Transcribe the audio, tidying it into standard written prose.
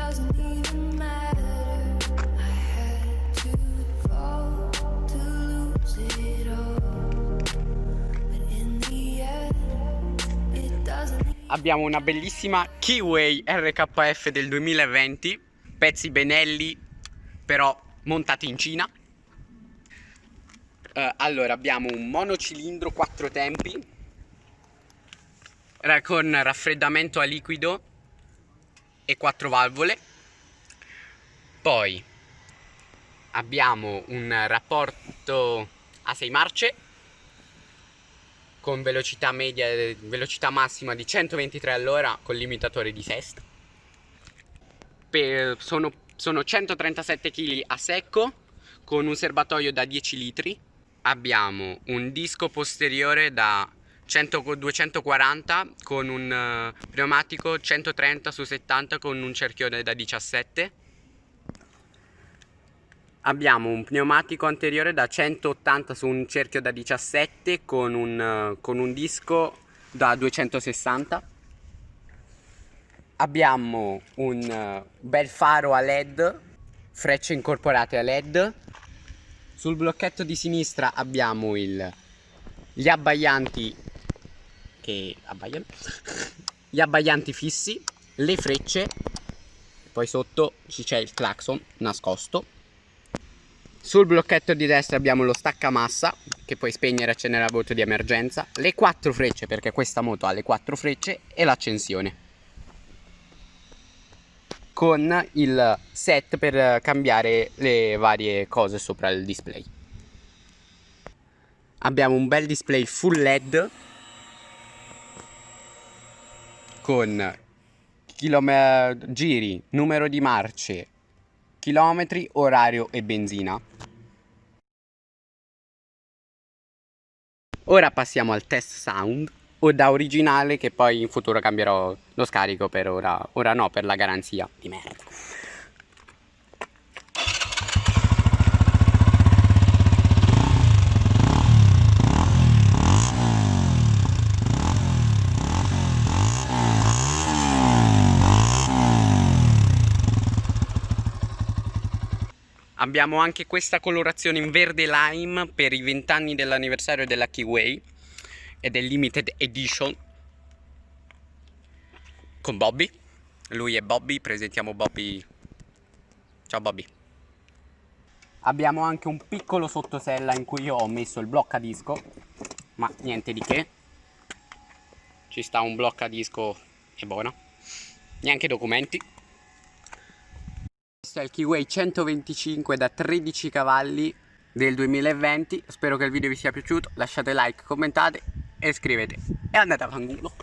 doesn't even matter. I had to go to lose it all, but in the end it doesn't. Abbiamo una bellissima Keyway RKF del 2020, pezzi Benelli però montati in Cina. Allora abbiamo un monocilindro 4 tempi con raffreddamento a liquido e 4 valvole. Poi abbiamo un rapporto a 6 marce con velocità media e velocità massima di 123 all'ora con limitatore di Sest. Sono 137 kg a secco con un serbatoio da 10 litri. Abbiamo un disco posteriore da 240 con un pneumatico 130 su 70 con un cerchione da 17. Abbiamo un pneumatico anteriore da 180 su un cerchio da 17 con un disco da 260. Abbiamo un bel faro a LED, frecce incorporate a LED. Sul blocchetto di sinistra abbiamo gli abbaianti che abbaiano, gli abbaianti fissi, le frecce, poi sotto c'è il clacson nascosto. Sul blocchetto di destra abbiamo lo staccamassa che puoi spegnere e accendere a voto di emergenza, le 4 frecce perché questa moto ha le 4 frecce e l'accensione, con il set per cambiare le varie cose sopra il display. Abbiamo un bel display full LED con giri, numero di marce, chilometri, orario e benzina. Ora passiamo al test sound o da originale, che poi in futuro cambierò lo scarico, per ora no, per la garanzia di merda. Abbiamo anche questa colorazione in verde lime per i 20 anni dell'anniversario della Keyway ed è limited edition con Bobby. Lui è Bobby, presentiamo Bobby. Ciao Bobby. Abbiamo anche un piccolo sottosella in cui io ho messo il bloccadisco, ma niente di che. Ci sta un bloccadisco e buona. Neanche documenti. Questo è il Keyway 125 da 13 cavalli del 2020. Spero che il video vi sia piaciuto. Lasciate like, commentate e iscrivetevi e andate a fanculo.